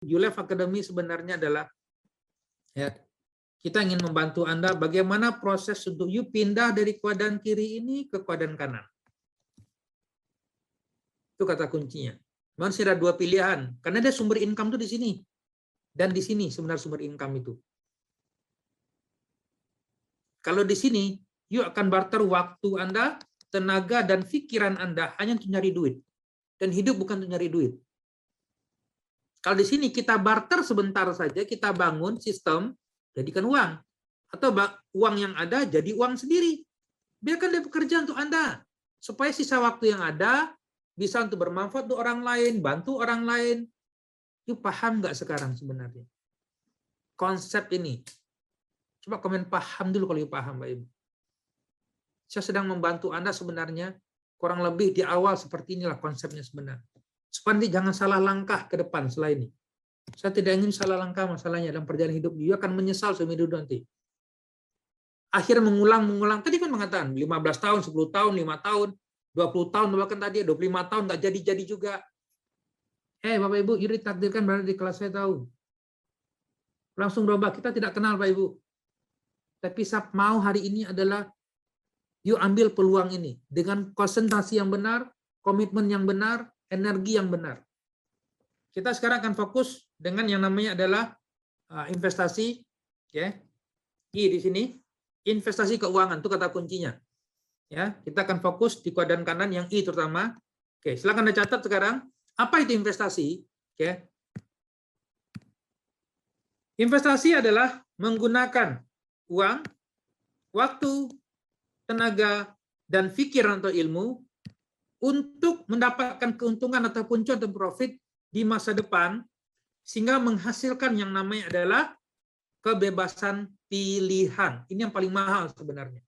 ULEF Academy sebenarnya adalah ya, kita ingin membantu Anda bagaimana proses untuk you pindah dari kuadran kiri ini ke kuadran kanan. Itu kata kuncinya. Masih ada dua pilihan, karena dia sumber income itu di sini. Dan di sini sebenarnya sumber income itu. Kalau di sini, you akan barter waktu Anda, tenaga, dan pikiran Anda hanya untuk nyari duit. Dan hidup bukan untuk nyari duit. Kalau di sini kita barter sebentar saja, kita bangun sistem, jadikan uang. Atau uang yang ada jadi uang sendiri. Biarkan dia bekerja untuk Anda. Supaya sisa waktu yang ada, bisa untuk bermanfaat untuk orang lain, bantu orang lain. You paham nggak sekarang sebenarnya? Konsep ini. Coba komen paham dulu kalau you paham, Mbak Ibu. Saya sedang membantu Anda sebenarnya, kurang lebih di awal seperti inilah konsepnya sebenarnya. Supaya jangan salah langkah ke depan setelah ini. Saya tidak ingin salah langkah masalahnya dalam perjalanan hidup. You akan menyesal seumur hidup nanti. Akhir mengulang. Tadi kan mengatakan 15 tahun, 10 tahun, 5 tahun, 20 tahun, bahkan tadi 25 tahun nggak jadi-jadi juga. Bapak Ibu, you ditakdirkan berada di kelas saya tahu. Langsung berubah, kita tidak kenal Pak Ibu. Tapi saya mau hari ini adalah you ambil peluang ini dengan konsentrasi yang benar, komitmen yang benar, energi yang benar. Kita sekarang akan fokus dengan yang namanya adalah investasi, ya. I di sini investasi keuangan itu kata kuncinya. Ya, kita akan fokus di kuadran kanan yang I terutama. Oke, silakan Anda catat sekarang apa itu investasi, oke. Investasi adalah menggunakan uang, waktu, tenaga, dan pikiran atau ilmu untuk mendapatkan keuntungan ataupun cuan atau profit di masa depan, sehingga menghasilkan yang namanya adalah kebebasan pilihan. Ini yang paling mahal sebenarnya.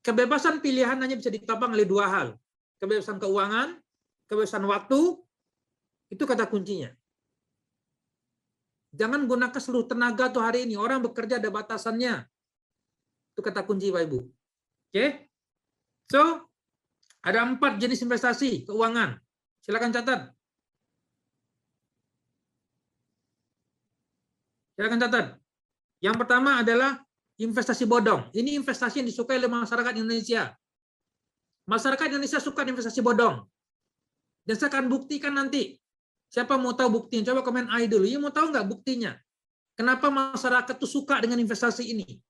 Kebebasan pilihan hanya bisa ditopang oleh dua hal. Kebebasan keuangan, kebebasan waktu, itu kata kuncinya. Jangan gunakan seluruh tenaga tuh hari ini. Orang bekerja ada batasannya. Itu kata kunci Pak Ibu. Oke? So, ada 4 jenis investasi keuangan. Silakan catat. Yang pertama adalah investasi bodong. Ini investasi yang disukai oleh masyarakat Indonesia. Masyarakat Indonesia suka investasi bodong. Dan saya akan buktikan nanti. Siapa mau tahu buktinya? Coba komen I dulu. Ya mau tahu nggak buktinya? Kenapa masyarakat tuh suka dengan investasi ini?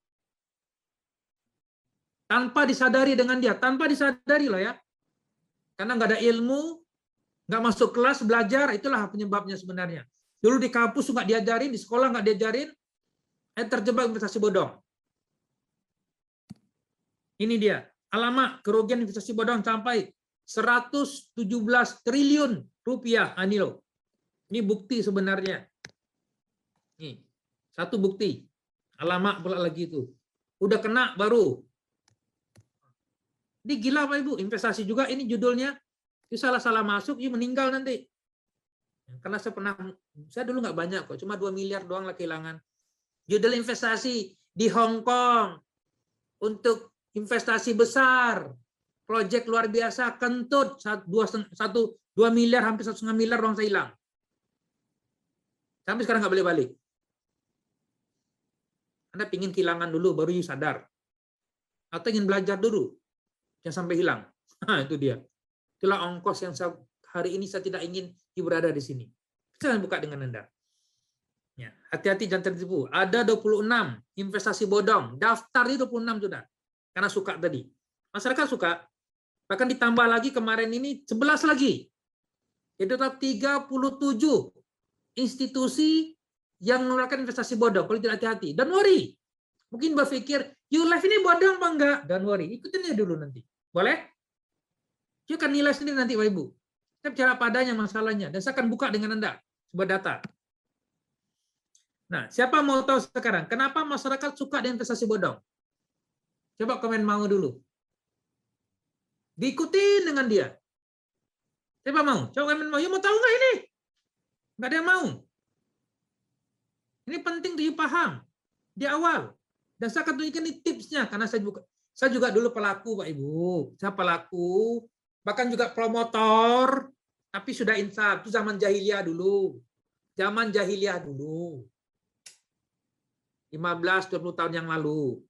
Tanpa disadari dengan dia. Tanpa disadari loh ya. Karena nggak ada ilmu, nggak masuk kelas, belajar, itulah penyebabnya sebenarnya. Dulu di kampus nggak diajarin, di sekolah nggak diajarin, terjebak investasi bodong. Ini dia. Alamak, kerugian investasi bodong sampai 117 triliun rupiah. Ini loh. Ini bukti sebenarnya. Nih, satu bukti. Alamak pula lagi itu. Udah kena baru. Ini gila Pak Ibu, investasi juga ini judulnya. Itu salah-salah masuk, you meninggal nanti. Karena saya dulu nggak banyak kok, cuma 2 miliar doang lah kehilangan. Judul investasi di Hong Kong untuk investasi besar, proyek luar biasa, kentut 2 miliar, hampir 1,5 miliar orang saya hilang. Sampai sekarang nggak boleh balik. Anda pingin kehilangan dulu, baru you sadar. Atau ingin belajar dulu, jangan sampai hilang. Nah, itu dia. Itulah ongkos yang hari ini saya tidak ingin berada di sini. Saya buka dengan Anda. Ya, hati-hati jangan tertipu. Ada 26 investasi bodong. Daftar itu 26 sudah. Karena suka tadi. Masyarakat suka. Bahkan ditambah lagi kemarin ini 11 lagi. Itu tetap 37 institusi yang mengeluarkan investasi bodong. Kalau tidak hati-hati. Don't worry. Mungkin berpikir, ULEF ini bodong apa enggak? Don't worry. Ikutin aja dulu nanti. Boleh? Saya akan nilai sendiri nanti Bapak Ibu. Saya bicara padanya masalahnya. Dan saya akan buka dengan Anda sebuah data. Nah, siapa mau tahu sekarang? Kenapa masyarakat suka dengan investasi bodong? Coba komen mau dulu. Diikutin dengan dia. Siapa mau? Coba komen mau. Ya mau tahu nggak ini? Nggak ada yang mau. Ini penting tuh paham. Di awal. Dan saya akan tunjukkan ini tipsnya. Karena saya juga dulu pelaku, Pak Ibu. Saya pelaku. Bahkan juga promotor Tapi sudah insaf, itu zaman jahiliyah dulu. Zaman jahiliyah dulu. 15-20 tahun yang lalu.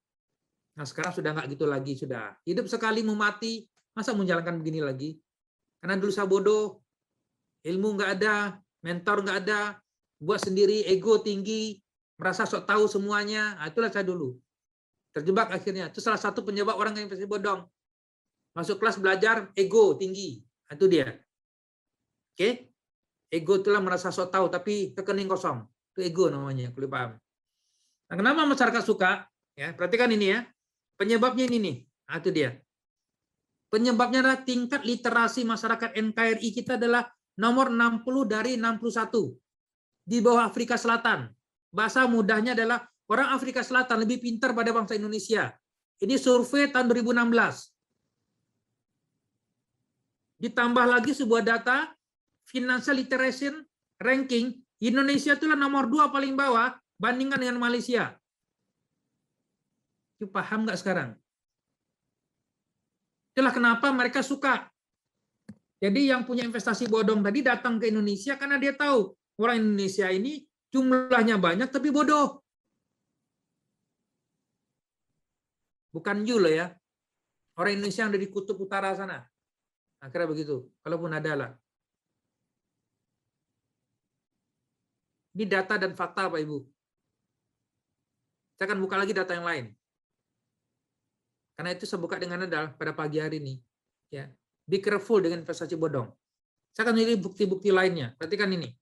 Nah, sekarang sudah nggak gitu lagi, sudah. Hidup sekali mau mati, masa menjalankan begini lagi? Karena dulu saya bodoh, ilmu nggak ada, mentor nggak ada, buat sendiri, ego tinggi, merasa sok tahu semuanya. Nah, itulah saya dulu. Terjebak akhirnya. Itu salah satu penyebab orang yang investasi bodong. Masuk kelas belajar, ego tinggi. Nah, itu dia. Oke? Ego itulah merasa sok tahu, tapi rekening kosong. Itu ego namanya, kalau paham. Nah, kenapa masyarakat suka? Ya, perhatikan ini ya. Penyebabnya ini nih. Nah, itu dia. Penyebabnya adalah tingkat literasi masyarakat NKRI kita adalah nomor 60 dari 61. Di bawah Afrika Selatan. Bahasa mudahnya adalah orang Afrika Selatan lebih pintar pada bangsa Indonesia. Ini survei tahun 2016. Ditambah lagi sebuah data financial literacy ranking, Indonesia itulah nomor 2 paling bawah bandingkan dengan Malaysia. Itu paham nggak sekarang? Itulah kenapa mereka suka. Jadi yang punya investasi bodong tadi datang ke Indonesia karena dia tahu orang Indonesia ini jumlahnya banyak tapi bodoh. Bukan you loh ya. Orang Indonesia yang ada di kutub utara sana. Akhirnya begitu. Kalaupun ada lah. Ini data dan fakta Pak Ibu. Saya akan buka lagi data yang lain. Karena itu saya buka dengan Anda pada pagi hari ini. Ya, be careful dengan investasi bodong. Saya akan milih bukti-bukti lainnya. Perhatikan ini.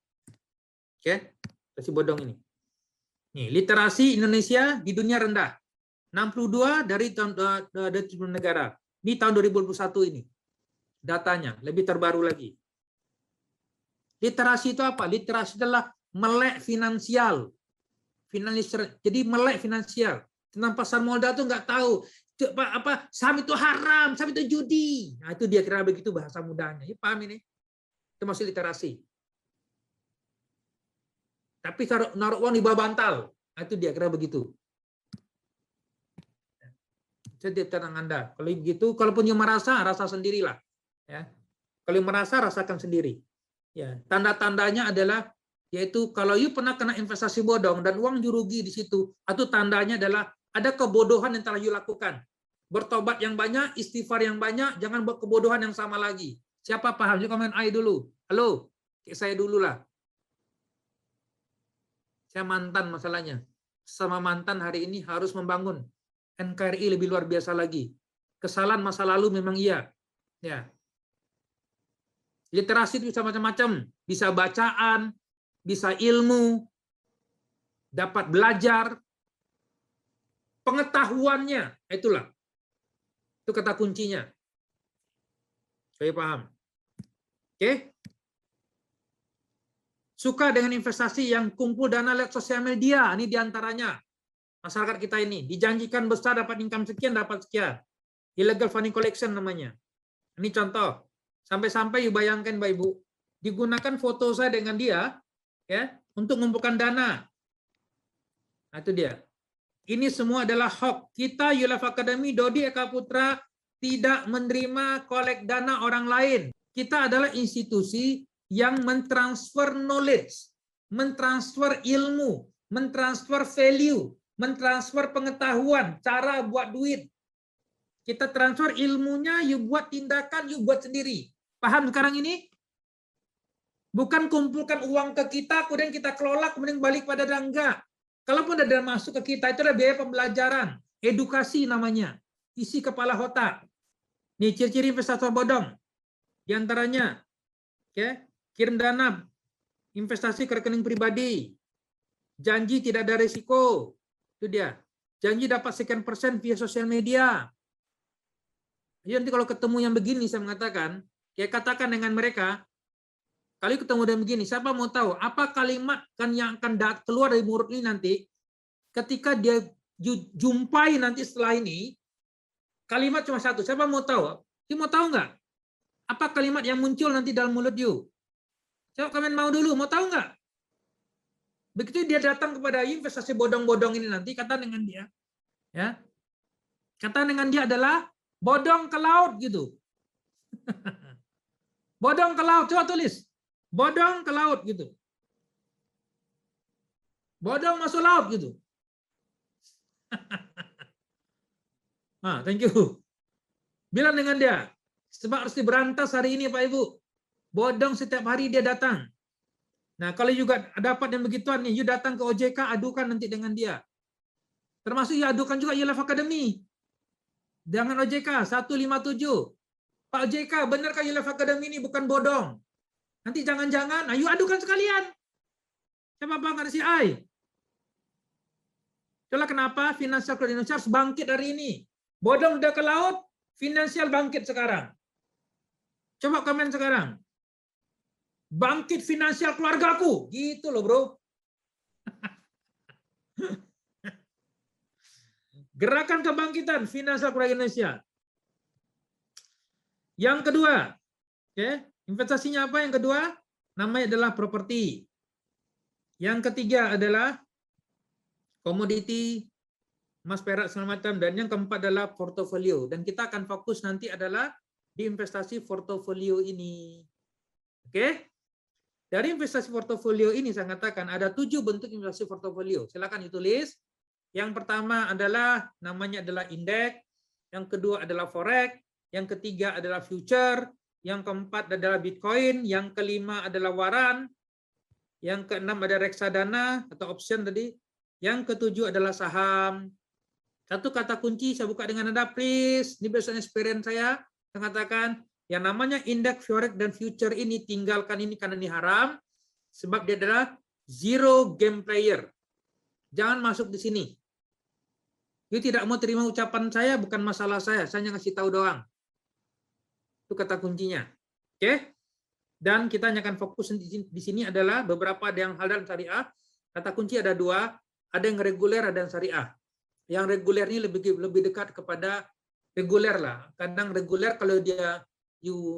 Oke, investasi bodong ini. Nih, literasi Indonesia di dunia rendah. 62 dari negara. Ini tahun 2021 ini. Datanya lebih terbaru lagi. Literasi itu apa? Literasi adalah melek finansial. Jadi melek finansial. Tentang pasar modal tuh nggak tahu. Saham itu haram, saham itu judi. Nah, itu dia kira begitu bahasa mudahnya. Ya, paham ini? Itu masih literasi. Tapi naruh uang di bawah bantal. Nah, itu dia kira begitu. Jadi tenang Anda. Kalau begitu, kalaupun yang merasa, rasa sendirilah. Ya. Kalau merasa, rasakan sendiri. Ya, tanda-tandanya adalah yaitu kalau you pernah kena investasi bodong dan uang you rugi di situ, itu tandanya adalah ada kebodohan yang telah you lakukan. Bertobat yang banyak, istighfar yang banyak, jangan buat kebodohan yang sama lagi. Siapa paham? You komen I dulu. Halo, kayak saya dulu lah. Saya mantan masalahnya. Sama mantan hari ini harus membangun NKRI lebih luar biasa lagi. Kesalahan masa lalu memang iya. Ya. Literasi itu bisa macam-macam. Bisa bacaan, bisa ilmu, dapat belajar, pengetahuannya. Itulah. Itu kata kuncinya. Saya paham. Oke? Suka dengan investasi yang kumpul dana lewat sosial media. Ini diantaranya. Masyarakat kita ini. Dijanjikan besar dapat income sekian, dapat sekian. Illegal funding collection namanya. Ini contoh. Sampai-sampai bayangkan Bapak Ibu. Digunakan foto saya dengan dia ya untuk mengumpulkan dana. Nah, itu dia. Ini semua adalah hoax. Kita Yulaf Academy, Dodi Eka Putra tidak menerima kolek dana orang lain. Kita adalah institusi yang mentransfer knowledge, mentransfer ilmu, mentransfer value, mentransfer pengetahuan, cara buat duit. Kita transfer ilmunya, yuk buat tindakan, yuk buat sendiri. Paham sekarang ini? Bukan kumpulkan uang ke kita, kemudian kita kelola, kemudian balik pada enggak. Kalaupun ada masuk ke kita, itu adalah biaya pembelajaran, edukasi namanya, isi kepala otak. Nih ciri-ciri investor bodong. Di antaranya, ya, kirim dana, investasi ke rekening pribadi, janji tidak ada risiko, itu dia. Janji dapat sekian persen via sosial media. Jadi nanti kalau ketemu yang begini, saya mengatakan, ya katakan dengan mereka, kali ketemu dengan begini, siapa mau tahu apa kalimat kan yang akan keluar dari mulut ini nanti ketika dia jumpai nanti setelah ini, kalimat cuma satu. Siapa mau tahu? Dia mau tahu nggak? Apa kalimat yang muncul nanti dalam mulut you? Coba kalian mau dulu, mau tahu nggak? Begitu dia datang kepada investasi bodong-bodong ini nanti, kata dengan dia, ya, kata dengan dia adalah bodong ke laut gitu. Bodong ke laut, coba tulis. Bodong ke laut gitu. Bodong masuk laut gitu. Nah, thank you. Bilang dengan dia, sebab harus diberantas hari ini Pak Ibu. Bodong setiap hari dia datang. Nah, kalau juga dapat yang begituan nih, you datang ke OJK, adukan nanti dengan dia. Termasuk you adukan juga YLF Academy. Jangan OJK 157. Pak OJK, benarkah YLF Academy ini bukan bodong? Nanti jangan-jangan, ayo adukan sekalian. Siapa bang si I? Itulah kenapa finansial keluarga Indonesia harus bangkit hari ini. Bodong udah ke laut, finansial bangkit sekarang. Coba komen sekarang. Bangkit finansial keluargaku. Gitu loh bro. Gerakan kebangkitan finansial keluarga Indonesia. Yang kedua, oke, investasinya apa yang kedua? Namanya adalah properti. Yang ketiga adalah komoditi, emas, perak, segala macam. Dan yang keempat adalah portofolio. Dan kita akan fokus nanti adalah di investasi portofolio ini. Oke? Dari investasi portofolio ini saya katakan ada 7 bentuk investasi portofolio. Silakan ditulis. Yang pertama adalah namanya adalah indeks. Yang kedua adalah forex. Yang ketiga adalah future. Yang keempat adalah Bitcoin. Yang kelima adalah waran. Yang keenam ada reksadana atau option tadi. Yang ketujuh adalah saham. Satu kata kunci saya buka dengan Anda, please. Ini berdasarkan experience saya katakan yang namanya indeks, forex, dan future ini tinggalkan ini karena ini haram. Sebab dia adalah zero game player. Jangan masuk di sini. You tidak mau terima ucapan saya, bukan masalah saya. Saya hanya ngasih tahu doang. Itu kata kuncinya. Oke? Dan kita hanya akan fokus di sini adalah beberapa yang halal dan syariah. Kata kunci ada 2. Ada yang reguler, ada yang syariah. Yang reguler ini lebih dekat kepada reguler lah. Kadang reguler kalau dia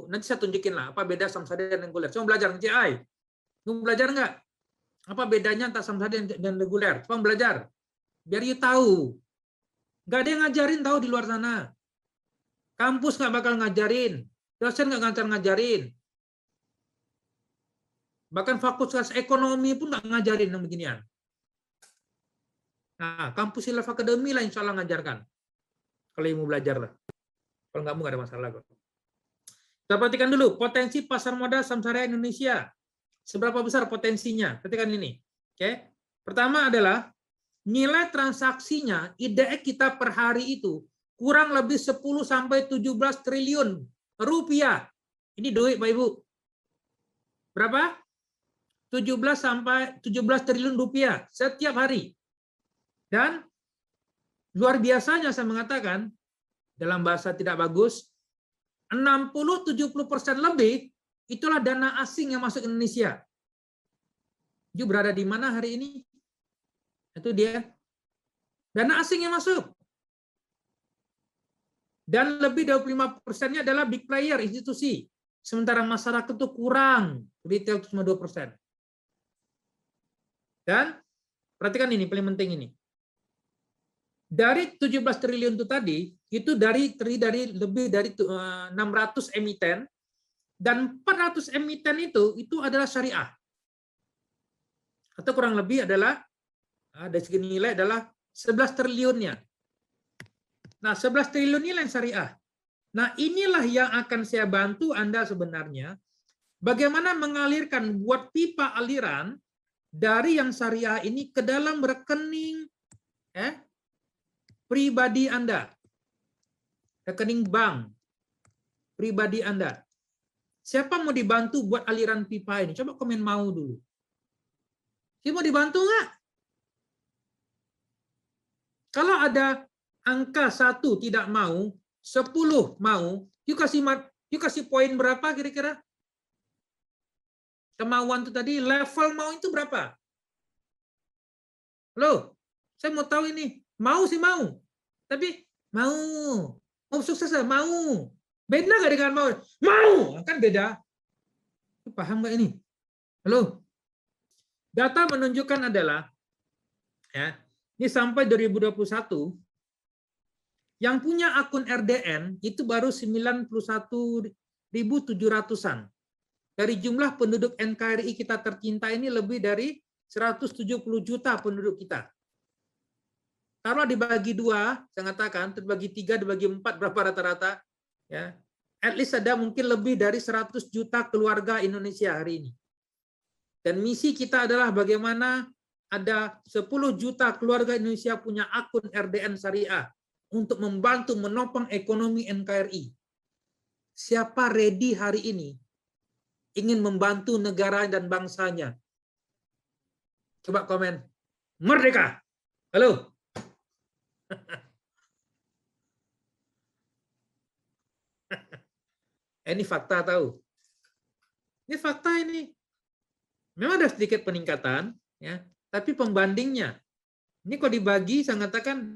nanti saya tunjukin lah apa beda saham syariah dan reguler. Coba belajar CI. Kamu belajar nggak? Apa bedanya antara saham syariah dan reguler? Coba belajar. Biar you tahu. Nggak ada yang ngajarin tahu di luar sana. Kampus nggak bakal ngajarin. Dosen nggak ngajarin. Bahkan fakultas ekonomi pun nggak ngajarin yang beginian. Nah, kampus YLF Academy lah insya Allah ngajarkan. Kalau mau belajar lah. Kalau nggak mau nggak ada masalah kok. Kita perhatikan dulu potensi pasar modal saham syariah Indonesia. Seberapa besar potensinya? Perhatikan ini. Oke. Pertama adalah nilai transaksinya IDX kita per hari itu kurang lebih 10 sampai 17 triliun rupiah. Ini duit Pak Ibu. Berapa? 17 sampai 17 triliun rupiah setiap hari. Dan luar biasanya saya mengatakan, dalam bahasa tidak bagus, 60-70% lebih itulah dana asing yang masuk ke Indonesia. Dia berada di mana hari ini? Itu dia. Dana asing yang masuk. Dan lebih dari 25%-nya adalah big player, institusi. Sementara masyarakat itu kurang, retail cuma 2%. Dan perhatikan ini, paling penting ini. Dari 17 triliun itu tadi, itu dari lebih dari 600 emiten, dan 400 emiten itu adalah syariah. Atau kurang lebih adalah, dari segi nilai adalah 11 triliunnya. Nah, 11 triliun nilai syariah. Nah, inilah yang akan saya bantu Anda sebenarnya, bagaimana mengalirkan, buat pipa aliran, dari yang syariah ini ke dalam rekening pribadi Anda. Rekening bank pribadi Anda. Siapa mau dibantu buat aliran pipa ini? Coba komen mau dulu. Siapa mau dibantu nggak? Kalau ada angka 1 tidak mau, 10 mau, you kasih poin berapa kira-kira? Kemauan itu tadi, level mau itu berapa? Halo, saya mau tahu ini. Mau sih mau. Tapi mau. Mau sukses ya? Mau. Beda nggak dengan mau? Mau! Kan beda. Paham nggak ini? Halo? Data menunjukkan adalah, ya, ini sampai 2021, yang punya akun RDN itu baru 91.700-an. Dari jumlah penduduk NKRI kita tercinta ini lebih dari 170 juta penduduk kita. Kalau dibagi dua, saya katakan, dibagi tiga, dibagi empat, berapa rata-rata? Ya, at least ada mungkin lebih dari 100 juta keluarga Indonesia hari ini. Dan misi kita adalah bagaimana ada 10 juta keluarga Indonesia punya akun RDN Syariah untuk membantu menopang ekonomi NKRI. Siapa ready hari ini ingin membantu negara dan bangsanya? Coba komen. Merdeka. Halo. Ini fakta tahu. Ini fakta ini. Memang ada sedikit peningkatan, ya, tapi pembandingnya. Ini kalau dibagi, saya katakan,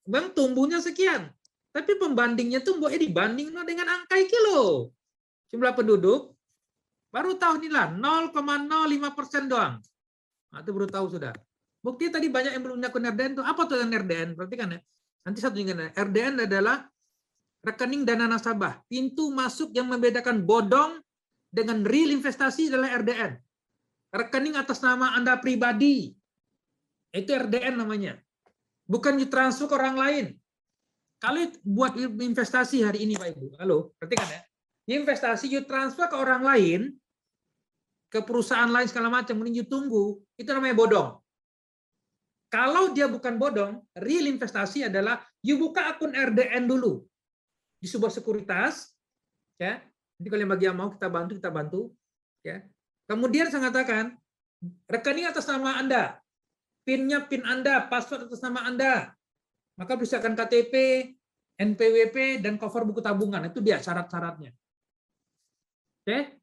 bang tumbuhnya sekian. Tapi pembandingnya tuh dibanding dengan angka iki loh. Jumlah penduduk, baru tahu inilah 0,05% doang. Nah, itu baru tahu sudah. Bukti tadi banyak yang belum punya akun RDN tuh. Apa tuh yang RDN? Perhatikan ya. Nanti satu ingat, RDN adalah rekening dana nasabah. Pintu masuk yang membedakan bodong dengan real investasi adalah RDN. Rekening atas nama Anda pribadi. Itu RDN namanya. Bukan ditransfer ke orang lain. Kalau buat investasi hari ini Pak Ibu, halo, perhatikan ya. Investasi you transfer ke orang lain, ke perusahaan lain segala macam, kemudian you tunggu, itu namanya bodong. Kalau dia bukan bodong, real investasi adalah you buka akun RDN dulu di sebuah sekuritas, ya. Nanti kalau yang bagi yang mau kita bantu, ya. Kemudian saya katakan rekening atas nama Anda, PIN-nya PIN Anda, password atas nama Anda, maka persiapkan KTP, NPWP dan cover buku tabungan, itu dia syarat-syaratnya. Oke,